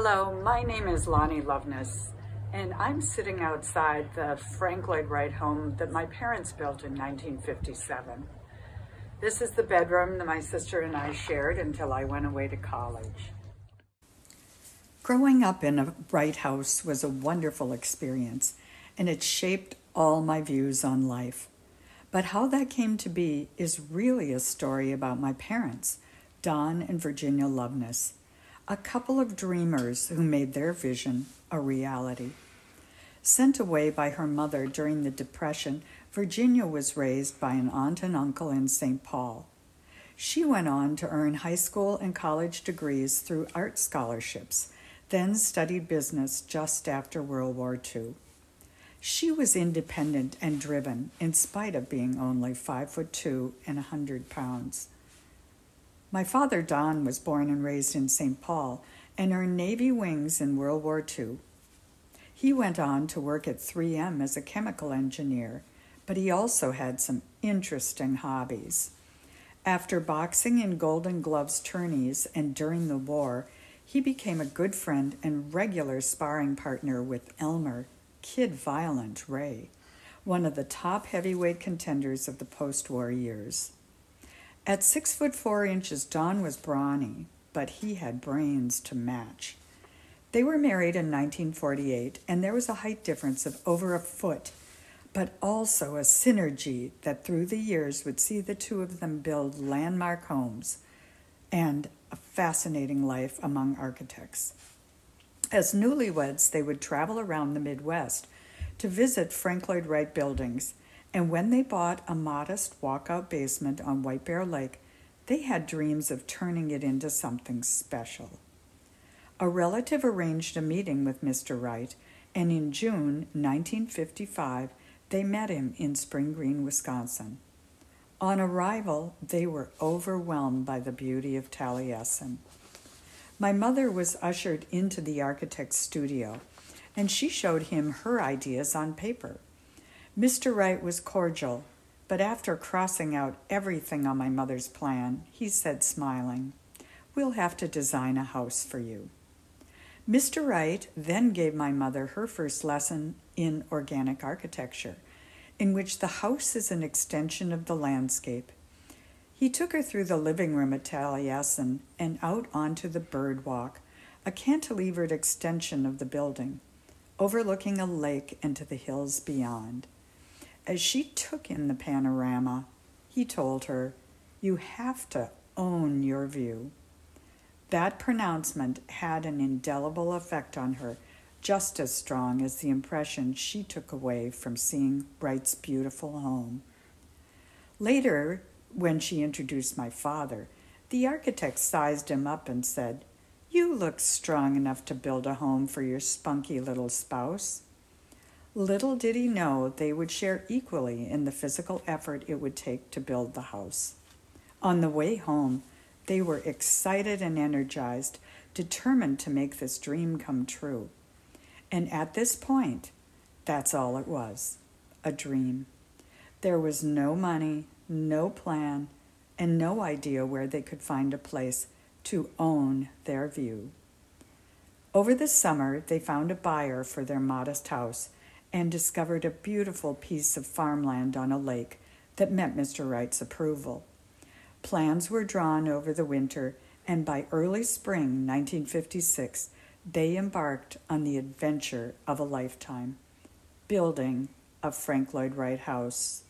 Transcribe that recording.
Hello, my name is Virginia Lovness, and I'm sitting outside the Frank Lloyd Wright home that my parents built in 1957. This is the bedroom that my sister and I shared until I went away to college. Growing up in a Wright house was a wonderful experience, and it shaped all my views on life. But how that came to be is really a story about my parents, Don and Virginia Lovness, a couple of dreamers who made their vision a reality. Sent away by her mother during the Depression, Virginia was raised by an aunt and uncle in St. Paul. She went on to earn high school and college degrees through art scholarships, then studied business just after World War II. She was independent and driven in spite of being only 5'2" and 100 pounds. My father, Don, was born and raised in St. Paul and earned Navy wings in World War II. He went on to work at 3M as a chemical engineer, but he also had some interesting hobbies. After boxing in Golden Gloves tourneys and during the war, he became a good friend and regular sparring partner with Elmer, Kid Violent Ray, one of the top heavyweight contenders of the post-war years. At 6'4", Don was brawny, but he had brains to match. They were married in 1948, and there was a height difference of over a foot, but also a synergy that through the years would see the two of them build landmark homes and a fascinating life among architects. As newlyweds, they would travel around the Midwest to visit Frank Lloyd Wright buildings, and when they bought a modest walkout basement on White Bear Lake, they had dreams of turning it into something special. A relative arranged a meeting with Mr. Wright, and in June 1955, they met him in Spring Green, Wisconsin. On arrival, they were overwhelmed by the beauty of Taliesin. My mother was ushered into the architect's studio, and she showed him her ideas on paper. Mr. Wright was cordial, but after crossing out everything on my mother's plan, he said, smiling, "We'll have to design a house for you." Mr. Wright then gave my mother her first lesson in organic architecture, in which the house is an extension of the landscape. He took her through the living room at Taliesin and out onto the bird walk, a cantilevered extension of the building, overlooking a lake and to the hills beyond. As she took in the panorama, he told her, "You have to own your view." That pronouncement had an indelible effect on her, just as strong as the impression she took away from seeing Wright's beautiful home. Later, when she introduced my father, the architect sized him up and said, "You look strong enough to build a home for your spunky little spouse." Little did he know they would share equally in the physical effort it would take to build the house. On the way home, they were excited and energized, determined to make this dream come true. And at this point, that's all it was, a dream. There was no money, no plan, and no idea where they could find a place to own their view. Over the summer, they found a buyer for their modest house and discovered a beautiful piece of farmland on a lake that met Mr. Wright's approval. Plans were drawn over the winter, and by early spring 1956, they embarked on the adventure of a lifetime, building a Frank Lloyd Wright house